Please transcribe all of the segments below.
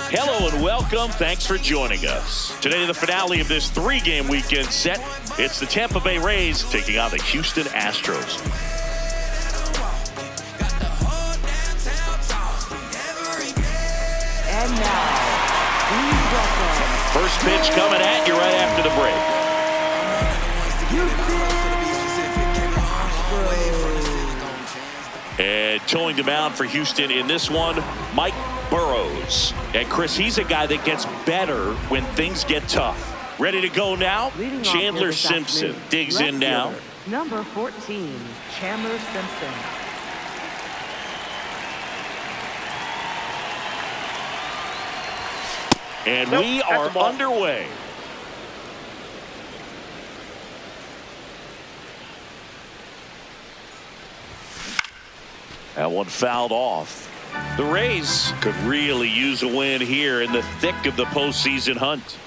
Hello and welcome. Thanks for joining us. Today, the finale of this three-game weekend set. It's the Tampa Bay Rays taking on the Houston Astros. And now, please welcome. First pitch coming at you right after the break. And towing the mound for Houston in this one, Mike Burrows. And Chris, he's a guy that gets better when things get tough. Ready to go now? Chandler Simpson digs in now. Number 14, Chandler Simpson. And we are underway. That one fouled off. The Rays could really use a win here in the thick of the postseason hunt.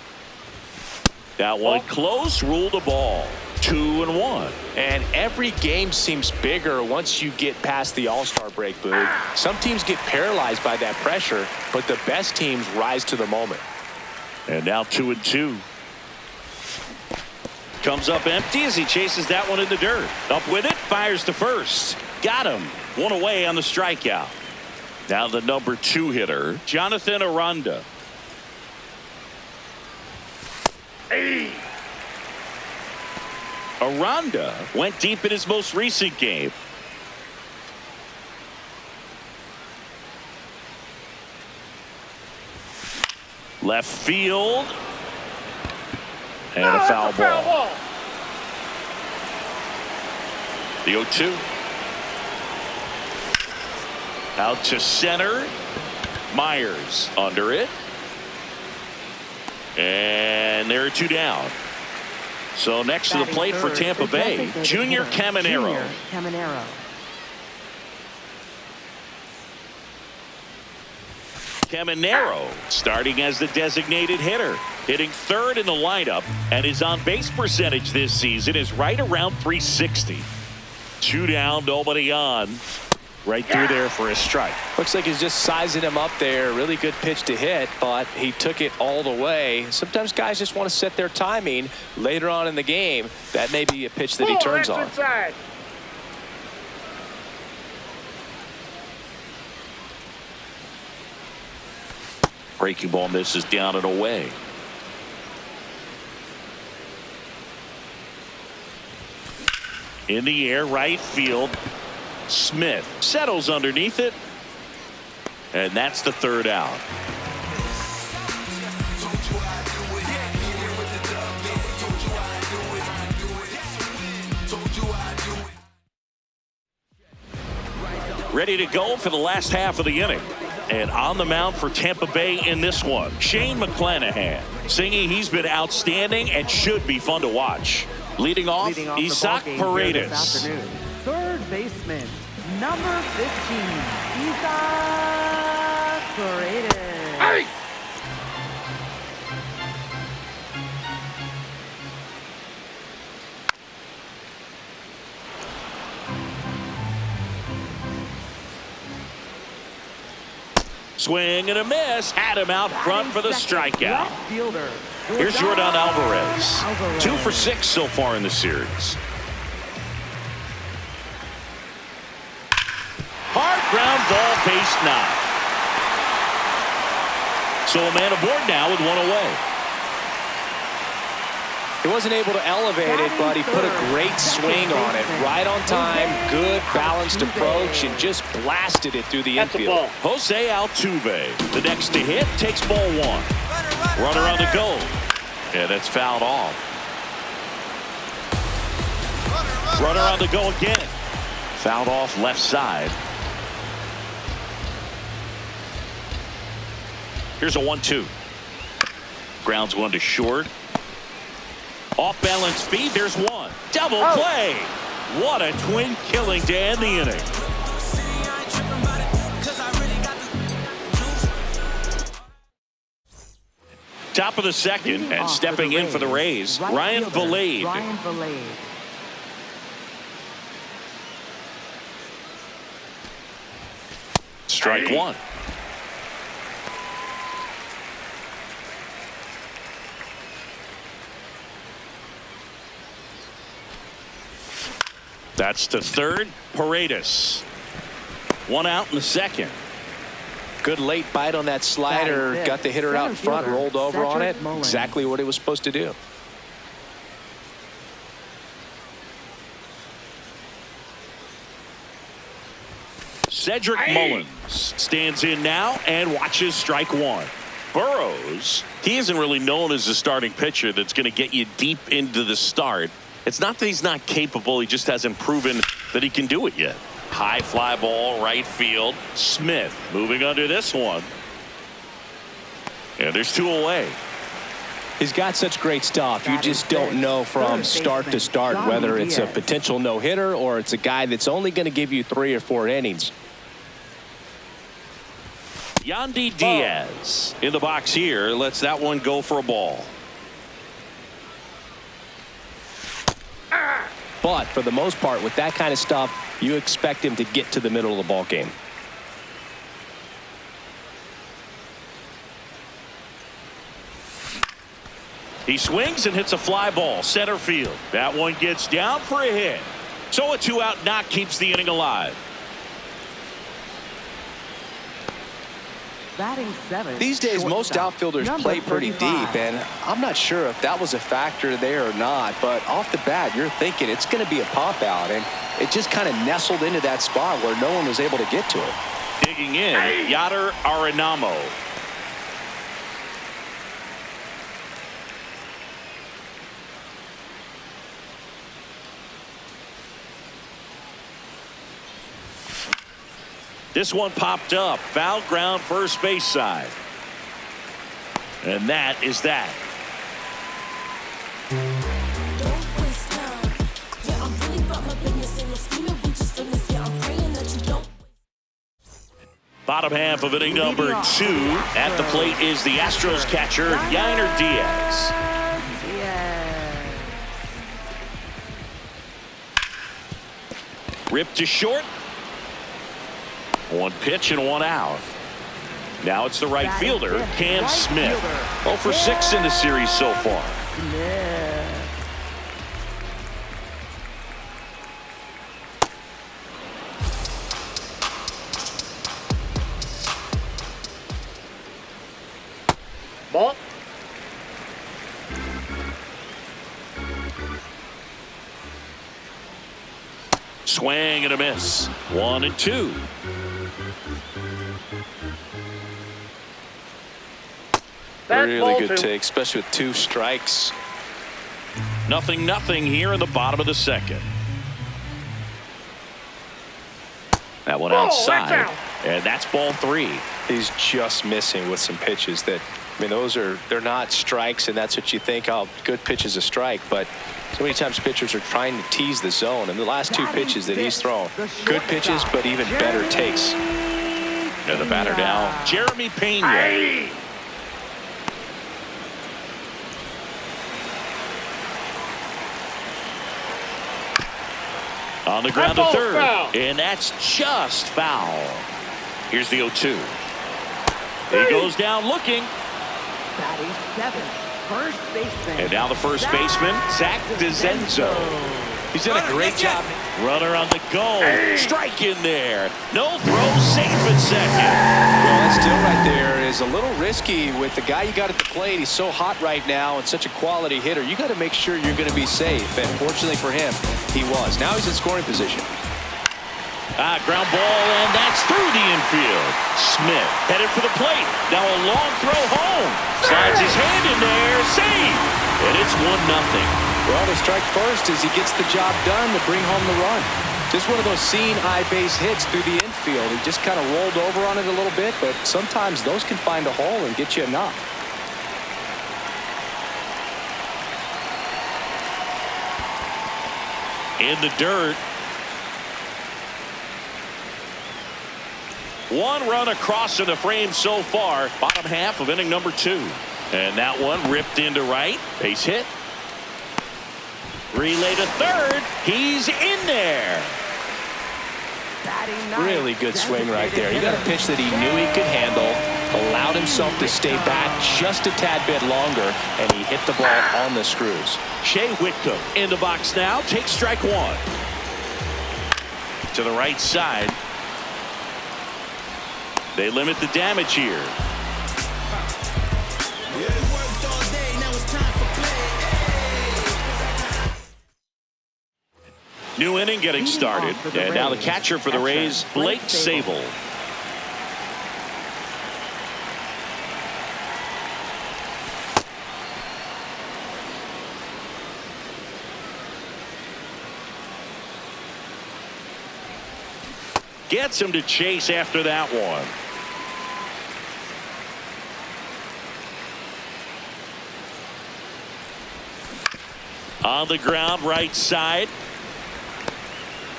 That one close, ruled a ball. 2-1. And every game seems bigger once you get past the All-Star break, Boog. Some teams get paralyzed by that pressure, but the best teams rise to the moment. And now 2-2. Comes up empty as he chases that one in the dirt. Up with it, fires to first. Got him. One away on the strikeout. Now the number 2 hitter, Jonathan Aranda. Hey. Aranda went deep in his most recent game. Left field. And a foul ball. The 0-2. Out to center. Myers under it. And there are 2 down. So next to the plate for Tampa Bay, Junior Caminero. Caminero starting as the designated hitter, hitting third in the lineup, and his on-base percentage this season is right around .360. 2 down, nobody on. Right through there for a strike. Looks like he's just sizing him up there. Really good pitch to hit, but he took it all the way. Sometimes guys just want to set their timing later on in the game. That may be a pitch that he turns on. Inside. Breaking ball misses down and away. In the air, right field. Smith settles underneath it, and that's the 3rd out. Ready to go for the last half of the inning. And on the mound for Tampa Bay in this one, Shane McClanahan, singing he's been outstanding and should be fun to watch. Leading off Isaac Paredes. Third baseman, number 15, Isaac Paredes. Hey! Swing and a miss. Had him out front for the strikeout. Here's Jordan Alvarez. 2 for 6 so far in the series. Hard ground ball, base knock. So a man aboard now with 1 away. He wasn't able to elevate it, but he put a great swing on it. Right on time, good balanced approach, and just blasted it through the infield. Jose Altuve, the next to hit, takes ball 1. Runner on the go. And it's fouled off. Runner on the go again. Fouled off left side. Here's a 1-2. Grounds one to short. Off balance feed. There's one. Double play. What a twin killing to end the inning. Top of the second, and stepping in for the Rays, Ryan Vilade. Strike 1. That's to third. Paredes. One out in the second. Good late bite on that slider. Got the hitter out in front, rolled over on it. Exactly what he was supposed to do. Cedric Mullins stands in now and watches strike one. Burrows, he isn't really known as a starting pitcher that's going to get you deep into the start. It's not that he's not capable, he just hasn't proven that he can do it yet. High fly ball, right field. Smith moving under this one. And there's two away. He's got such great stuff. You just don't know from start to start whether it's a potential no-hitter or it's a guy that's only going to give you 3 or 4 innings. Yandy Diaz in the box here. Lets that one go for a ball. But for the most part, with that kind of stuff, you expect him to get to the middle of the ball game. He swings and hits a fly ball center field. That one gets down for a hit. So a 2-out knock keeps the inning alive. Batting 7th. These days, most outfielders play pretty deep, and I'm not sure if that was a factor there or not, but off the bat, you're thinking it's going to be a pop out, and it just kind of nestled into that spot where no one was able to get to it. Digging in, Yadier Arenamo. This one popped up. Foul ground first base side. And that is that. Bottom half of inning number 2. At the plate is the Astros catcher, Yandy Diaz. Ripped to short. One pitch and one out. Now it's the right fielder, Cam Smith. 0 for 6 in the series so far. Ball. Swing and a miss. 1 and 2. Really good take, especially with 2 strikes. 0-0 here in the bottom of the second. That one outside, and that's ball 3. He's just missing with some pitches that, I mean, they're not strikes, and that's what you think, oh, good pitch is a strike, but so many times pitchers are trying to tease the zone, and the last 2 pitches that he's thrown, good pitches, but even better takes. And the batter now, Jeremy Pena. On the ground to third, and that's just foul. Here's the 0-2. He goes down looking. Batting 7th, first baseman. And now the first baseman, Zach DeZenzo. He's done a great job. Runner on the go. Strike in there. No throw, safe at second. Well, that still right there is a little risky with the guy you got at the plate. He's so hot right now and such a quality hitter. You got to make sure you're going to be safe. And fortunately for him, he was. Now he's in scoring position. Ground ball, and that's through the infield. Smith headed for the plate. Now a long throw home. Slides his hand in there. Save. And it's 1-0. Well, the strike first as he gets the job done to bring home the run. Just one of those seeing eye base hits through the infield. He just kind of rolled over on it a little bit, but sometimes those can find a hole and get you a knock. In the dirt. 1 run across in the frame so far. Bottom half of inning number 2. And that one ripped into right. Base hit. Relay to third. He's in there. Really good swing right there. He got a pitch that he knew he could handle, allowed himself to stay back just a tad bit longer, and he hit the ball on the screws. Shea Whitcomb in the box now. Takes strike 1. to the right side. They limit the damage here. New inning getting started. And now the catcher for the Rays, Blake Sabol. Gets him to chase after that one. On the ground, right side.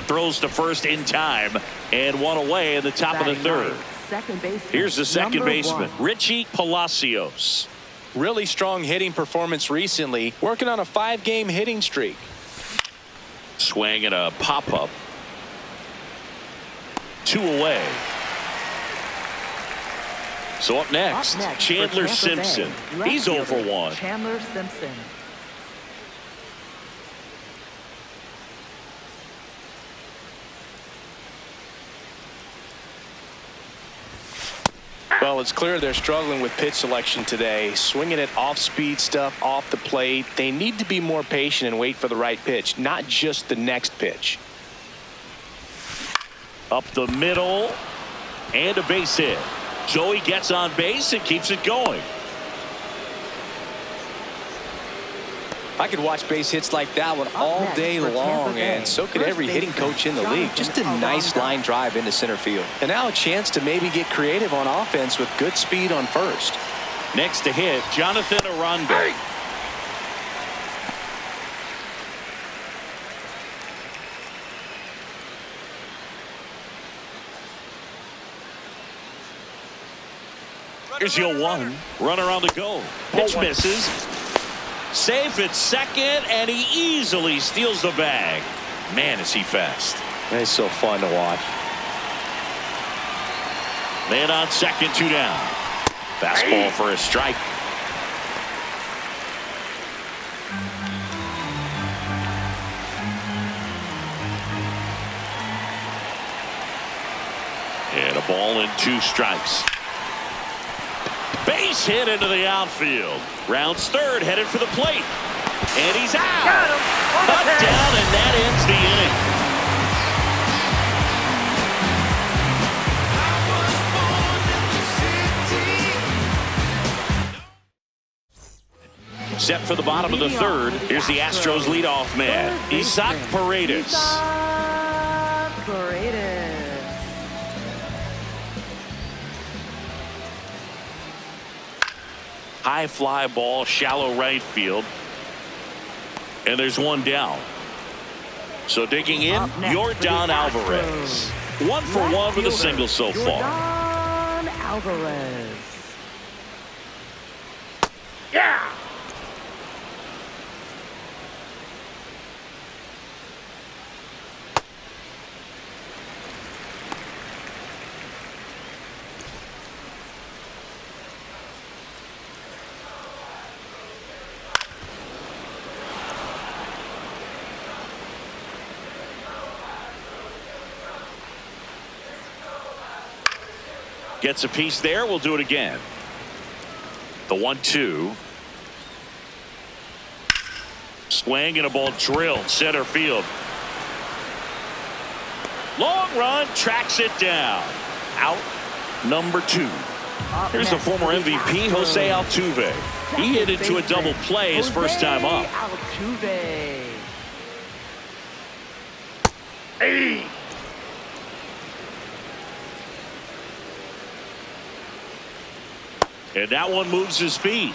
Throws to first in time and one away in the top of the third. Here's the second baseman, Richie Palacios. Really strong hitting performance recently, working on a 5-game hitting streak. Swing and a pop-up. 2 away. So up next Chandler Simpson. He's 0 for 1. Chandler Simpson. Well, it's clear they're struggling with pitch selection today. Swinging at off-speed stuff off the plate. They need to be more patient and wait for the right pitch, not just the next pitch. Up the middle and a base hit. So he gets on base and keeps it going. I could watch base hits like that one all day long, and so could every hitting coach in the league. Just a nice line drive into center field. And now a chance to maybe get creative on offense with good speed on first. Next to hit, Jonathan Aranda. Here's the 0-1. Runner on the go. Pitch misses. Safe at second, and he easily steals the bag. Man, is he fast. It's so fun to watch. Man on second, 2 down. Fastball for a strike. And a ball and 2 strikes. Base hit into the outfield. Rounds third, headed for the plate. And he's out. Cut down, and that ends the inning. Set for the bottom of the third. Here's the Astros leadoff man, Isaac Paredes. High fly ball, shallow right field. And there's 1 down. So digging in, Yordan Alvarez. 1 for 1 with a single so far. Yordan Alvarez. Yeah! Gets a piece there. We'll do it again. The 1-2. Swing and a ball drilled center field. Long run, tracks it down. Out number 2. Here's the former MVP, Jose Altuve. He hit into a double play his first time up. Altuve. Hey! And that one moves his feet.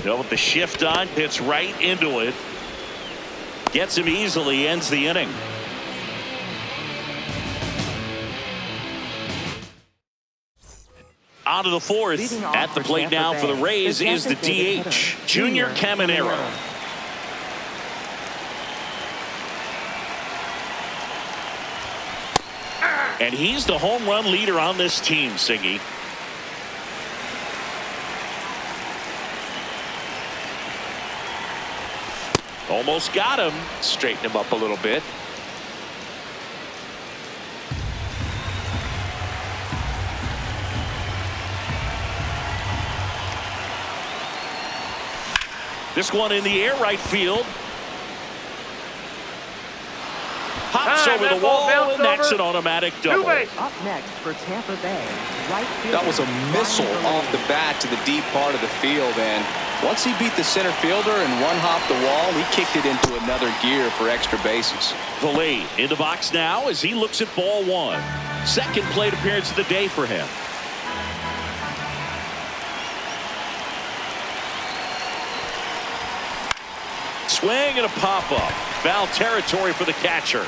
With the shift on, hits right into it. Gets him easily, ends the inning. On to the 4th. At the plate now for the Rays is the DH, Junior Caminero. And he's the home run leader on this team, Siggy. Almost got him. Straighten him up a little bit. This one in the air, right field. Pops over the wall, and that's an automatic double. Up next for Tampa Bay, right field. That was a missile off the bat to the deep part of the field, and once he beat the center fielder and one-hopped the wall, he kicked it into another gear for extra bases. Valet in the box now as he looks at ball one. Second plate appearance of the day for him. Swing and a pop-up. Foul territory for the catcher.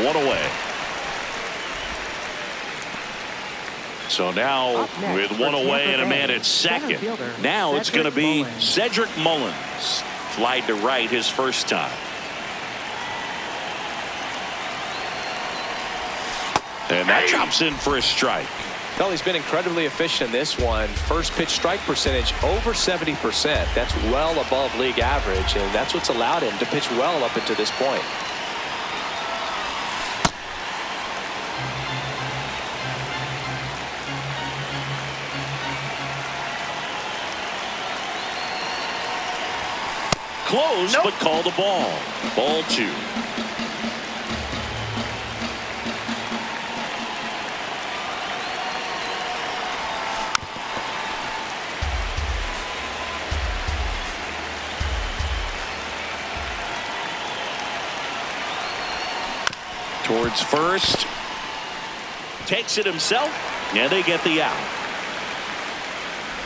One away. So now with one away and a man at second. Now it's going to be Cedric Mullins. Flied to right his first time. And that drops in for a strike. Well, he's been incredibly efficient in this one. First pitch strike percentage over 70%. That's well above league average, and that's what's allowed him to pitch well up until this point. Close, but call the ball. Ball two. Towards first. Takes it himself, and they get the out.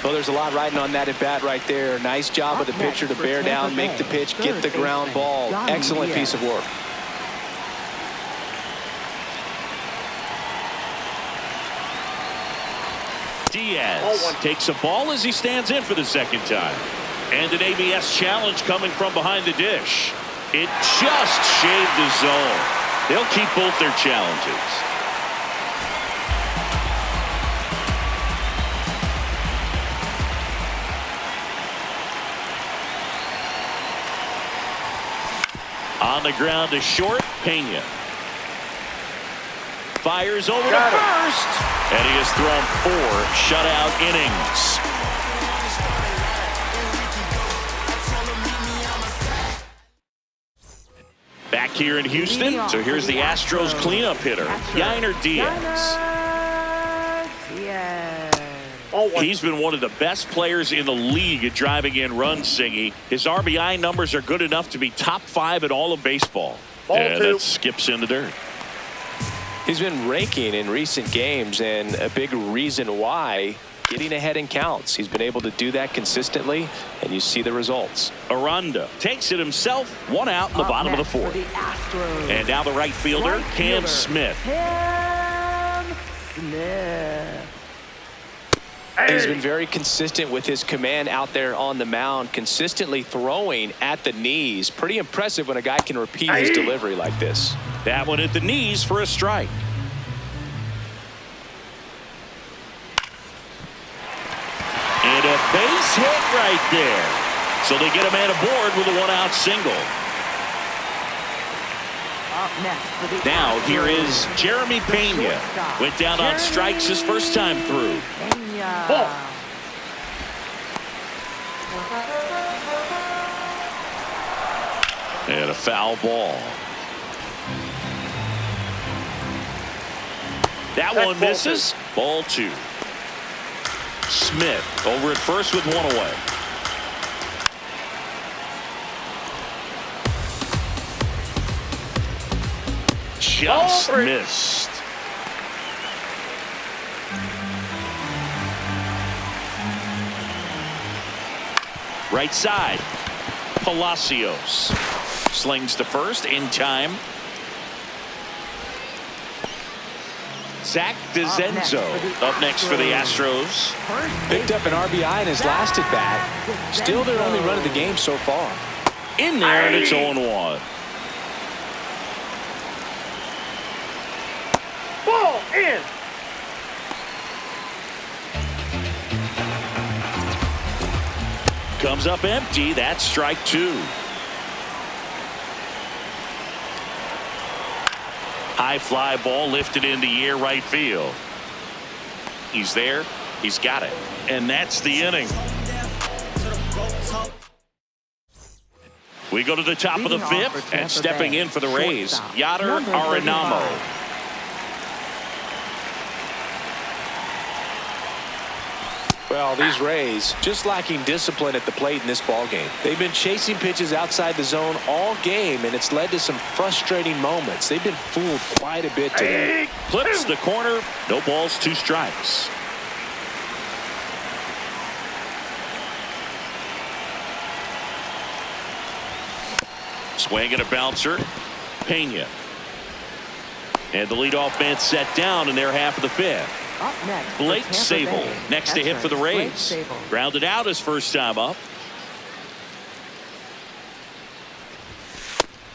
Well, there's a lot riding on that at bat right there. Nice job of the pitcher to bear down, make the pitch, get the ground ball. Excellent piece of work. Diaz takes a ball as he stands in for the second time. And an ABS challenge coming from behind the dish. It just shaved the zone. They'll keep both their challenges. On the ground to short, Pena. Fires over to first. And he has thrown 4 shutout innings. Back here in Houston, so here's the Astros cleanup hitter, Yainer Diaz. He's been one of the best players in the league at driving in runs, Singy. His RBI numbers are good enough to be top 5 in all of baseball. And that skips in the dirt. He's been raking in recent games, and a big reason why, getting ahead in counts. He's been able to do that consistently, and you see the results. Aranda takes it himself. 1 out in the bottom of the 4th. And now the right fielder, Cam Smith. He's been very consistent with his command out there on the mound, consistently throwing at the knees. Pretty impressive when a guy can repeat his delivery like this. That one at the knees for a strike. And a base hit right there. So they get a man aboard with a 1-out single. Now here is Jeremy Pena. Went down on strikes his first time through. And a foul ball. That one misses. Ball 2. Smith over at first with 1 away. Just missed. Right side. Palacios slings to first in time. Zach DeZenzo up next for the Astros. Picked up an RBI in his last at bat. Still their only run of the game so far. In there, and it's 0-1. Ball in. Comes up empty. That's strike 2. High fly ball lifted in the air right field. He's there. He's got it. And that's the inning. We go to the top of the 5th, and stepping in for the Rays, Yadier Arenamo. Well, these Rays just lacking discipline at the plate in this ball game. They've been chasing pitches outside the zone all game, and it's led to some frustrating moments. They've been fooled quite a bit today. Clips the corner. No balls, 2 strikes. Swing and a bouncer. Pena. And the leadoff man set down in their half of the 5th. Up next, Blake Sable next to hit for the Rays. Grounded out his first time up.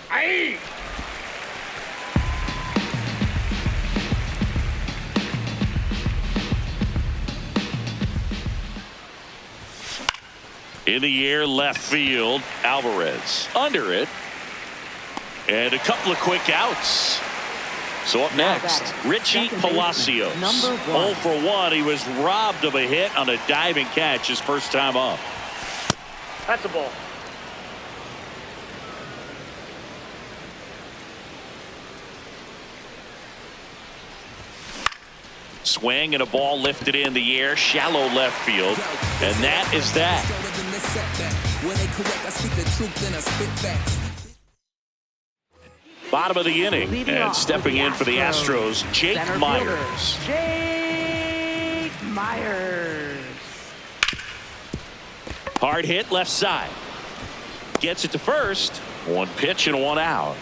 Aye. In the air, left field, Alvarez. Under it. And a couple of quick outs. So up next, Richie Palacios. Number 0 1. for 1. He was robbed of a hit on a diving catch his first time up. That's a ball. Swing and a ball lifted in the air, shallow left field. And that is that. Bottom of the inning, and stepping in for the Astros, Jake Myers. Jake Myers. Hard hit left side. Gets it to first. 1 pitch and 1 out.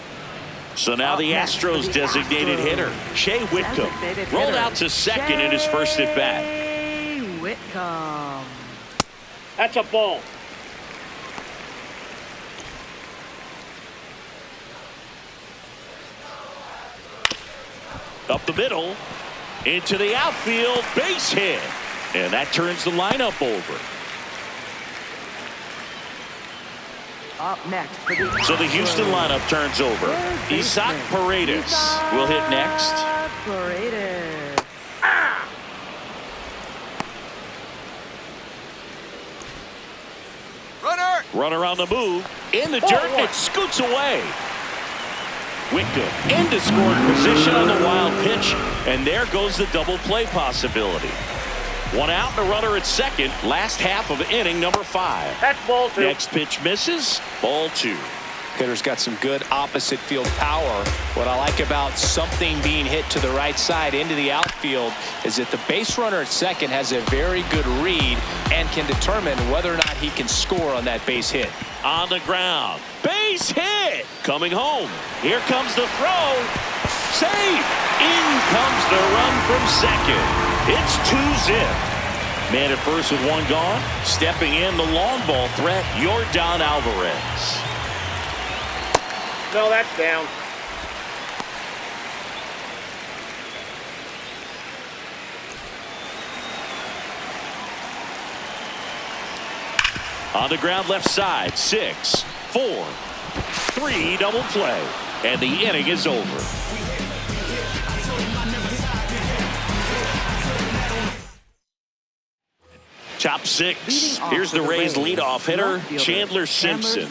So now the Astros designated hitter, Shea Whitcomb, rolled out to second in his first at bat. Shea Whitcomb. That's a ball. Up the middle, into the outfield, base hit. And that turns the lineup over. Up next for the So the Houston lineup turns over. Isaac Paredes will hit next. Paredes. Runner on the move, in the dirt, and it scoots away. Whitcomb into scoring position on the wild pitch, and there goes the double play possibility. 1 out and a runner at second. Last half of inning number 5. That's ball 2. Next pitch misses. Ball 2. Hitter's got some good opposite field power. What I like about something being hit to the right side into the outfield is that the base runner at second has a very good read and can determine whether or not he can score on that base hit. On the ground. Base hit. Coming home. Here comes the throw. Safe. In comes the run from second. It's 2-zip. Man at first with 1 gone. Stepping in the long ball threat, Yordan Alvarez. No, that's down. On the ground left side, 6, 4, 3 double play. And the inning is over. Top 6. Here's the Rays leadoff hitter, Chandler Simpson.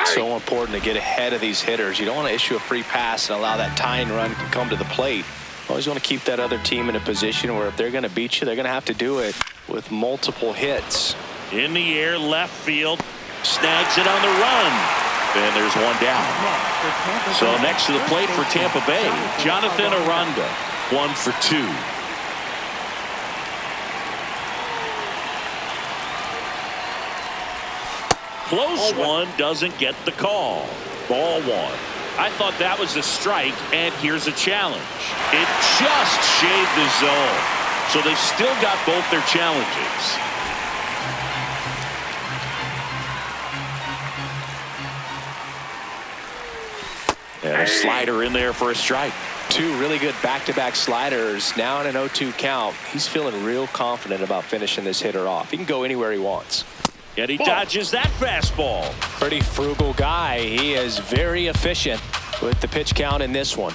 So important to get ahead of these hitters. You don't want to issue a free pass and allow that tying run to come to the plate. Always want to keep that other team in a position where if they're going to beat you, they're going to have to do it with multiple hits. In the air, left field, snags it on the run. And there's 1 down. So next to the plate for Tampa Bay, Jonathan Aranda, 1 for 2. Close one, doesn't get the call. Ball 1. I thought that was a strike, and here's a challenge. It just shaved the zone. So they've still got both their challenges. And a slider in there for a strike. Two really good back-to-back sliders. Now in an 0-2 count. He's feeling real confident about finishing this hitter off. He can go anywhere he wants. And he dodges that fastball. Pretty frugal guy. He is very efficient with the pitch count in this one.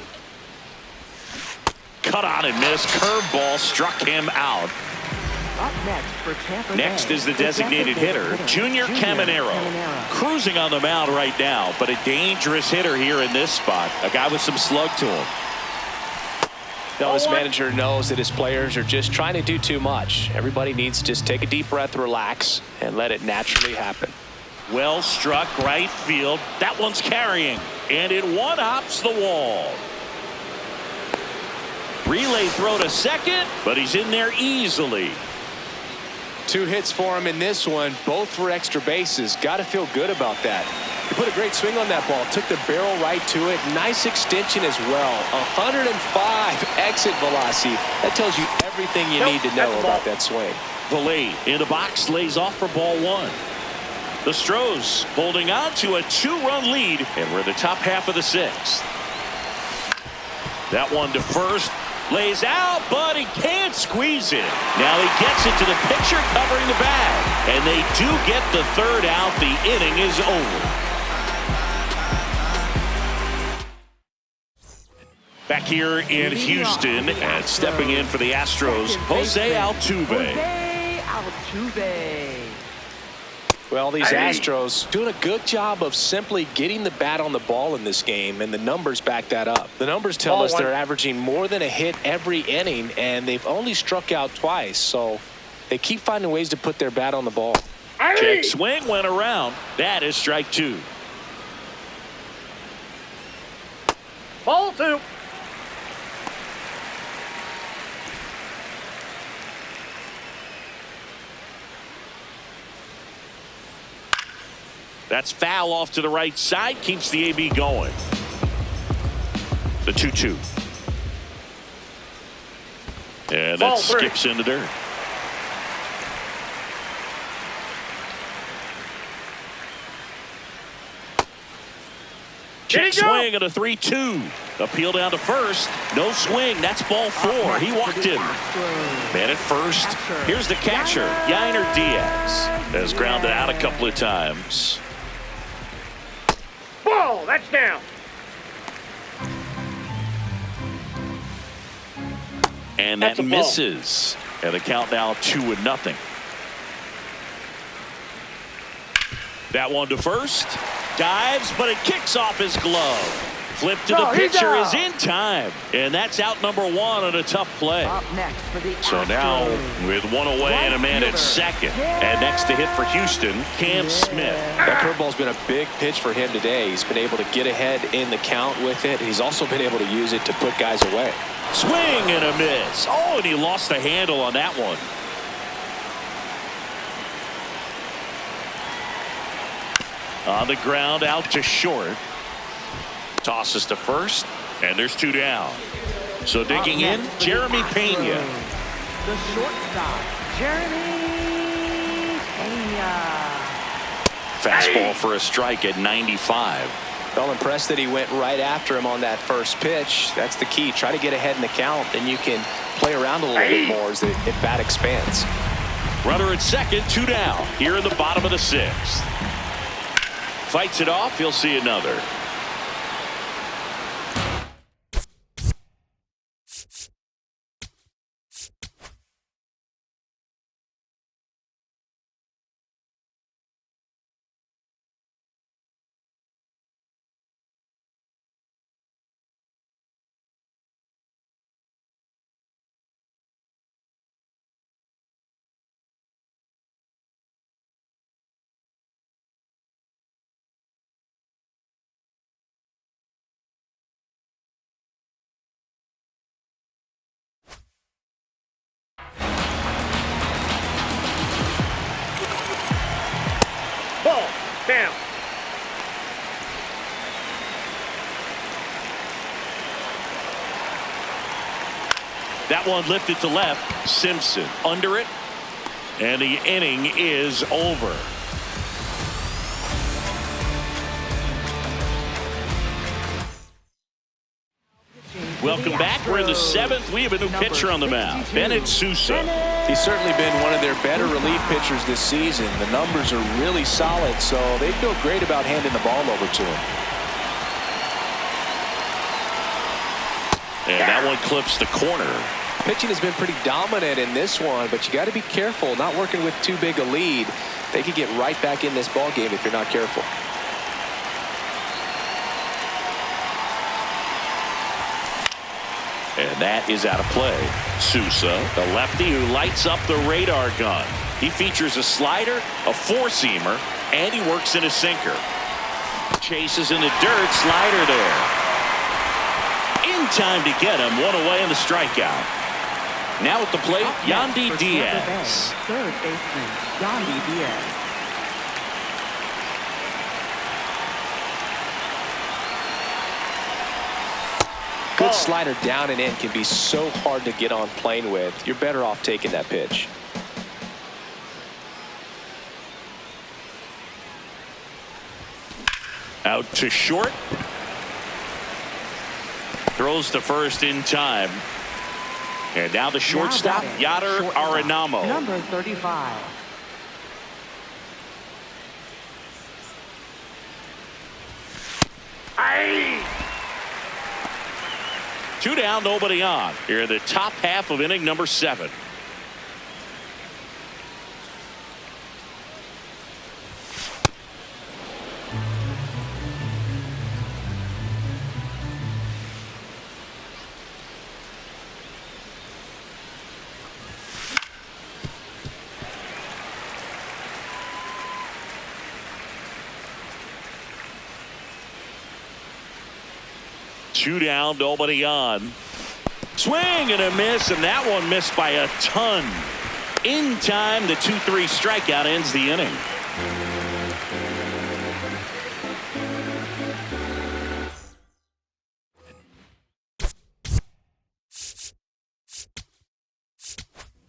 Cut on and miss. Curveball struck him out. Up next for Tampa Next Bay, is the designated hitter, Junior Caminero. Cruising on the mound right now, but a dangerous hitter here in this spot. A guy with some slug to him. No, this manager knows that his players are just trying to do too much. Everybody needs to just take a deep breath, relax, and let it naturally happen. Well struck right field. That one's carrying, and it one-hops the wall. Relay throw to second, but he's in there easily. 2 hits for him in this one, both for extra bases. Got to feel good about that. He put a great swing on that ball, took the barrel right to it. Nice extension as well. 105 exit velocity. That tells you everything you need to know about that swing. Valet in the box, lays off for ball 1. The Astros holding on to a 2-run lead, and we're in the top half of the 6th. That one to first. Lays out, but he can't squeeze it. Now he gets it to the pitcher covering the bag. And they do get the 3rd out. The inning is over. Back here in Houston and stepping in for the Astros, HOU. Jose Altuve. Well, these Astros doing a good job of simply getting the bat on the ball in this game, and the numbers back that up. The numbers tell us they're averaging more than a hit every inning, and they've only struck out twice, so they keep finding ways to put their bat on the ball. Check swing went around. That is strike 2. Ball 2. That's foul off to the right side. Keeps the AB going. The 2-2. And that skips in the dirt. Check swing at a 3-2. Appeal down to first. No swing. That's ball 4. He walked him. Man at first. Here's the catcher, Yainer Diaz. Has grounded out a couple of times. Ball. That's down. And that misses. And the count now 2-0. That one to first. Dives, but it kicks off his glove. Flip to the pitcher is in time. And that's out number 1 on a tough play. Up next for the So now with 1 away and a man at second. And next to hit for Houston, Cam Smith. That curveball's been a big pitch for him today. He's been able to get ahead in the count with it. He's also been able to use it to put guys away. Swing and a miss. Oh, and he lost the handle on that one. On the ground, out to short. Tosses to first, and there's 2 down. So digging in, Jeremy Pena. The shortstop, Jeremy Pena. Fastball for a strike at 95. Well, impressed that he went right after him on that first pitch. That's the key. Try to get ahead in the count, then you can play around a little bit more as the at-bat expands. Runner at second, 2 down. Here in the bottom of the 6th. Fights it off. He'll see another. Ball. Down. That one lifted to left. Simpson under it. And the inning is over. Welcome back. We're in the 7th. We have a new pitcher on the mound, Bennett Sousa. He's certainly been one of their better relief pitchers this season. The numbers are really solid, so they feel great about handing the ball over to him. And that one clips the corner. Pitching has been pretty dominant in this one, but you got to be careful. Not working with too big a lead. They could get right back in this ball game if you're not careful. And that is out of play. Sousa, the lefty who lights up the radar gun. He features a slider, a four-seamer, and he works in a sinker. Chases in the dirt, slider there. In time to get him, one away in the strikeout. Now at the plate, Yandy Diaz. Third baseman, Yandy Diaz. Good slider down and in can be so hard to get on plane with. You're better off taking that pitch. Out to short. Throws to first in time. And now the shortstop, Yadier Arenamo. Number 35. Aye. 2 down, nobody on. Here in the top half of inning number 7. Two down, nobody on. Swing and a miss, and that one missed by a ton. In time, the 2-3 strikeout ends the inning.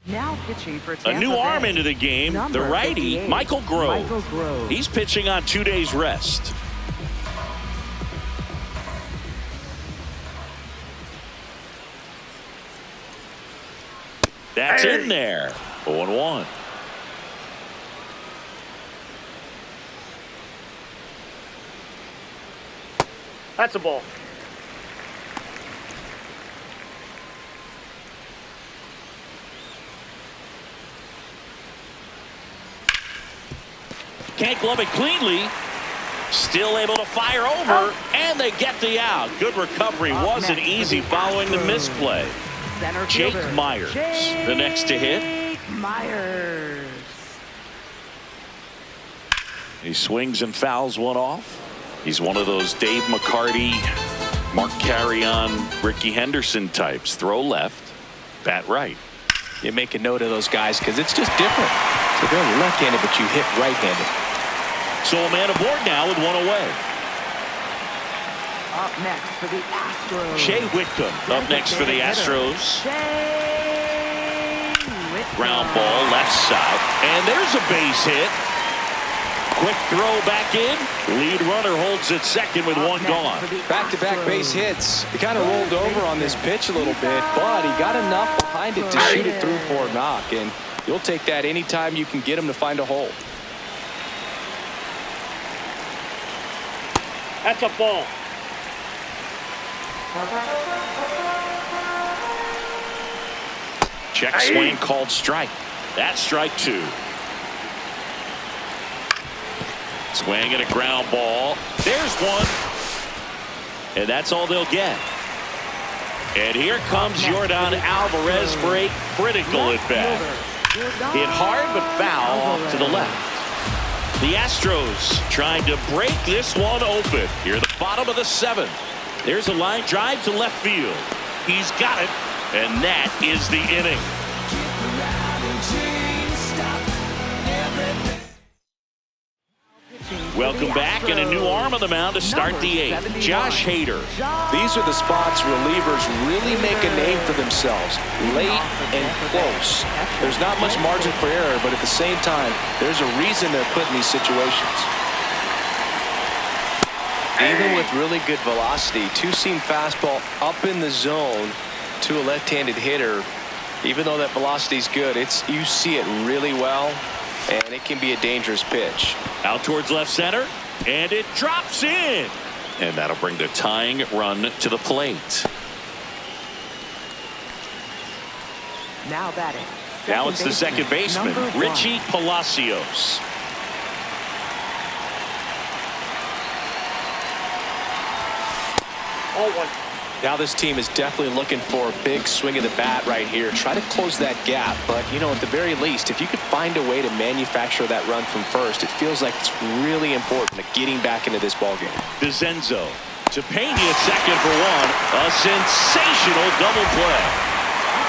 Now pitching for Tampa A new arm Bay. into the game, Number the righty, 58, Michael Grove. Michael Grove. He's pitching on 2 days rest. That's in there. 0-1. That's a ball. Can't glove it cleanly. Still able to fire over, and they get the out. Good recovery. Wasn't easy following the misplay. Center Jake fielder, Myers, the next to hit. Jake Myers. He swings and fouls one off. He's one of those Dave McCarty, Mark Carrion, Ricky Henderson types. Throw left, bat right. You make a note of those guys because it's just different. So they're left-handed, but you hit right-handed. So a man aboard now with one away. Up next for the Astros. Shea Whitcomb up next for the Astros. Shea Whitcomb. Ground ball left side, and there's a base hit. Quick throw back in. Lead runner holds it second with one gone. Back-to-back base hits. He kind of rolled over on this pitch a little bit, but he got enough behind it to shoot it through for a knock, and you'll take that anytime you can get him to find a hole. That's a ball. Check swing called strike. That's strike 2. Swing and a ground ball. There's one. And that's all they'll get. And here comes Jordan Alvarez for a critical at bat. Hit hard but foul off to the left. The Astros trying to break this one open. Here at the bottom of the 7th. There's a line drive to left field. He's got it. And that is the inning. Welcome back, and a new arm on the mound to start the 8th. Josh Hader. These are the spots relievers really make a name for themselves. Late and close. There's not much margin for error, but at the same time, there's a reason they're put in these situations. Even with really good velocity, two-seam fastball up in the zone to a left-handed hitter. Even though that velocity is good, you see it really well, and it can be a dangerous pitch. Out towards left center, and it drops in. And that'll bring the tying run to the plate. Now batting. Now it's the second baseman, number 1. Richie Palacios. Ball 1. Now this team is definitely looking for a big swing of the bat right here. Try to close that gap, but at the very least, if you could find a way to manufacture that run from first, it feels like it's really important to getting back into this ballgame. DeZenzo to Pena at second for one. A sensational double play.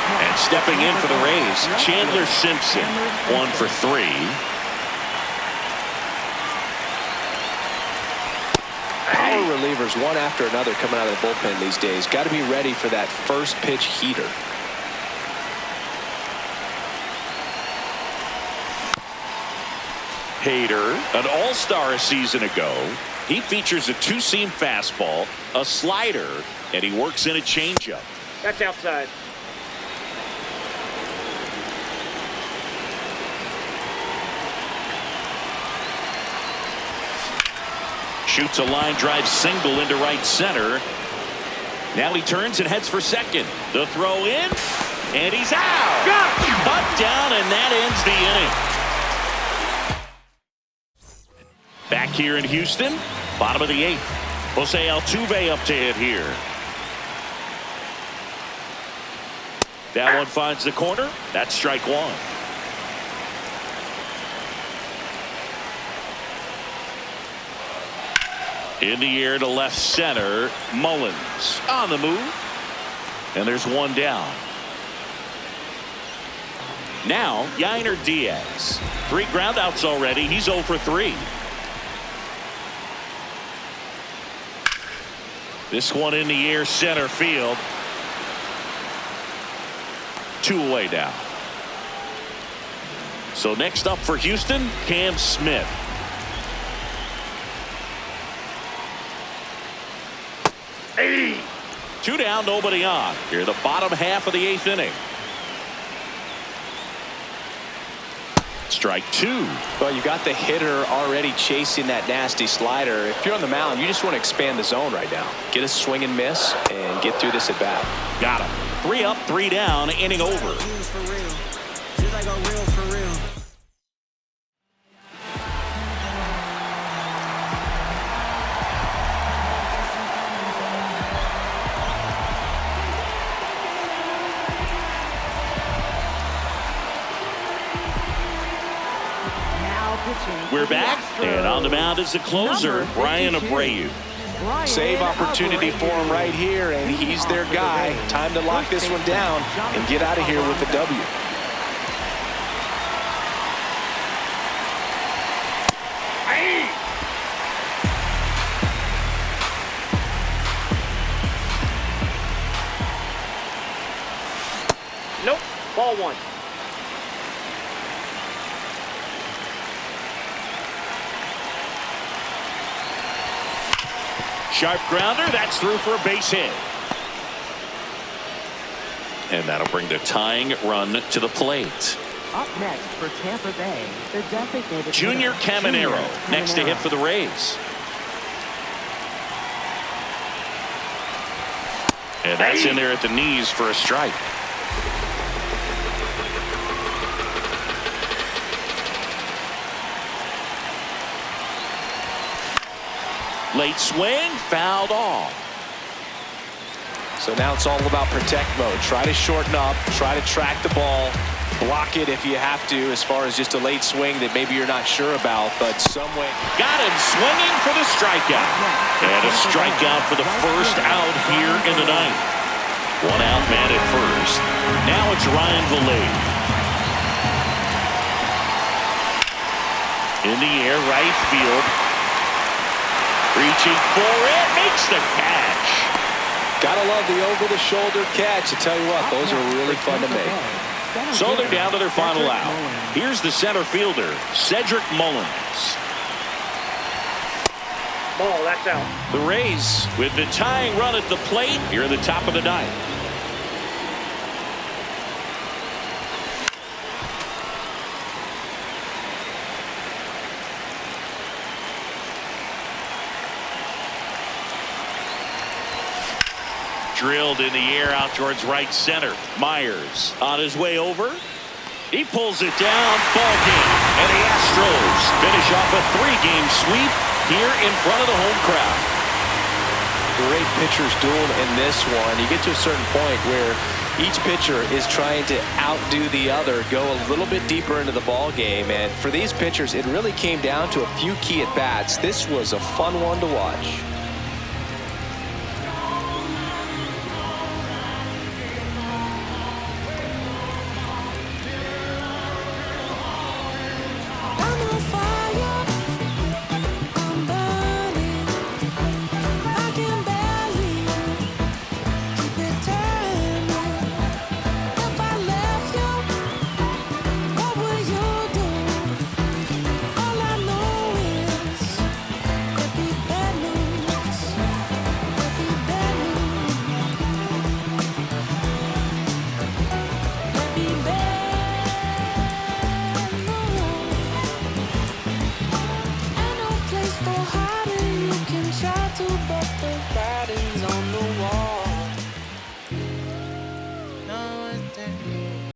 And stepping in for the Rays, Chandler Simpson, 1 for 3. Power relievers one after another coming out of the bullpen these days. Got to be ready for that first pitch heater. Hader, an all-star a season ago. He features a two-seam fastball, a slider, and he works in a changeup. That's outside. Shoots a line drive single into right center. Now he turns and heads for second. The throw in, and he's out. Cut down, and that ends the inning. Back here in Houston, bottom of the 8th. Jose Altuve up to hit here. That one finds the corner. That's strike 1. In the air to left center. Mullins on the move. And there's one down. Now Yainer Diaz. 3 groundouts already. He's 0 for 3. This one in the air center field. 2 away now. So next up for Houston, Cam Smith. Hey. 2 down, nobody on. Here the bottom half of the 8th inning. Strike 2. Well, you got the hitter already chasing that nasty slider. If you're on the mound, you just want to expand the zone right now. Get a swing and miss and get through this at bat. Got him. 3 up, 3 down, inning over. We're back, and on the mound is the closer, Brian Abreu. Save opportunity for him right here, and he's their guy. Time to lock this one down and get out of here with the W. Nope. Ball 1. Sharp grounder, that's through for a base hit. And that'll bring the tying run to the plate. Up next for Tampa Bay, the designated Junior Caminero next to hit for the Rays. And that's in there at the knees for a strike. Late swing, fouled off. So now it's all about protect mode. Try to shorten up, try to track the ball, block it if you have to, as far as just a late swing that maybe you're not sure about, but some way. Got him swinging for the strikeout. And a strikeout for the first out here in the ninth. 1 out, man at first. Now it's Ryan Vilade. In the air, right field. Reaching for it, makes the catch. Gotta love the over-the-shoulder catch. I tell you what, those are really fun to make. So they're down to their final out. Here's the center fielder, Cedric Mullins. Ball, that's out. The Rays with the tying run at the plate here at the top of the ninth. Drilled in the air out towards right center. Myers on his way over. He pulls it down. Ball game. And the Astros finish off a 3-game sweep here in front of the home crowd. Great pitchers duel in this one. You get to a certain point where each pitcher is trying to outdo the other, go a little bit deeper into the ball game. And for these pitchers, it really came down to a few key at bats. This was a fun one to watch.